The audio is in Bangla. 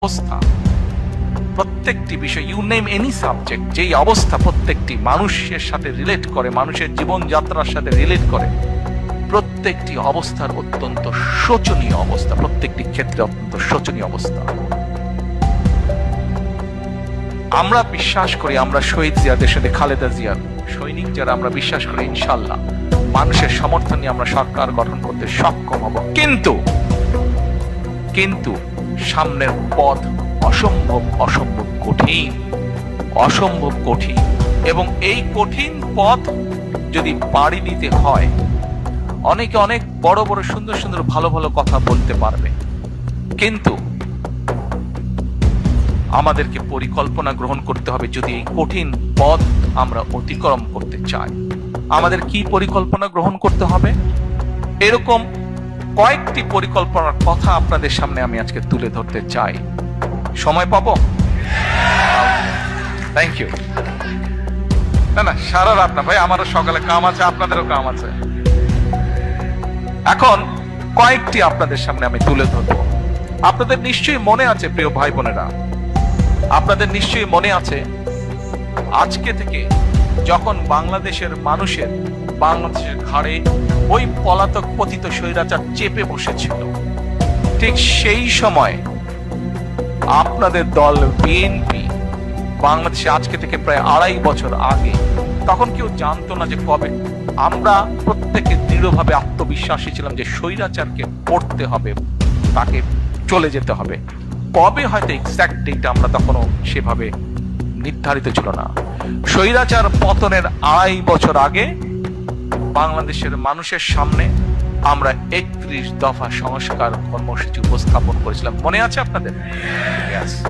অবস্থা, প্রত্যেকটি বিষয়, ইউ নেম এনি সাবজেক্ট, যেই অবস্থা প্রত্যেকটি মানুষের সাথে রিলেট করে, মানুষের জীবনযাত্রার সাথে রিলেট করে, প্রত্যেকটি অবস্থার অত্যন্ত শোচনীয় অবস্থা, প্রত্যেকটি ক্ষেত্রে অত্যন্ত শোচনীয় অবস্থা। আমরা বিশ্বাস করি, আমরা শহীদ জিয়াদের সাথে খালেদা জিয়ার সৈনিক যারা, আমরা বিশ্বাস করি ইনশাল্লাহ মানুষের সমর্থন নিয়ে আমরা সরকার গঠন করতে সক্ষম হব। কিন্তু সামনের পথ অসম্ভব অসম্ভব কঠিন, অসম্ভব কঠিন। এবং এই কঠিন পথ যদি পাড়ি দিতে হয়, অনেকে অনেক বড় বড় সুন্দর সুন্দর ভালো ভালো কথা বলতে পারবে, কিন্তু আমাদেরকে পরিকল্পনা গ্রহণ করতে হবে। যদি এই কঠিন পথ আমরা অতিক্রম করতে চাই, আমাদের কি পরিকল্পনা গ্রহণ করতে হবে? এরকম কয়েকটি পরিকল্পনার কথা আপনাদের সামনে আমি আজকে তুলে ধরতে চাই। সময় পাবো? Thank you. না সারা রাত না ভাই, আমারও সকালে কাম আছে, আপনাদেরও কাম আছে। এখন কয়েকটি আপনাদের সামনে আমি তুলে ধরবো। আপনাদের নিশ্চয়ই মনে আছে প্রিয় ভাই বোনেরা, আপনাদের নিশ্চয়ই মনে আছে আজকে থেকে যখন বাংলাদেশের ঘাড়ে ওই পলাতক পতিত স্বৈরাচার চেপে বসেছিল, ঠিক সেই সময় আপনাদের দল বিএনপি বাংলাদেশে আজকে থেকে প্রায় 2.5 বছর আগে, তখন কেউ জানতো না যে কবে। আমরা প্রত্যেকে দৃঢ়ভাবে আত্মবিশ্বাসী ছিলাম যে স্বৈরাচারকে পড়তে হবে, তাকে চলে যেতে হবে। কবে হয়তো এক্সাক্ট ডেট আমরা তখনও সেভাবে নির্ধারিত ছিল না। স্বৈরাচার পতনের 2.5 বছর আগে বাংলাদেশের মানুষের সামনে আমরা 31 দফা সংস্কার কর্মসূচি উপস্থাপন করেছিলাম। মনে আছে আপনাদের?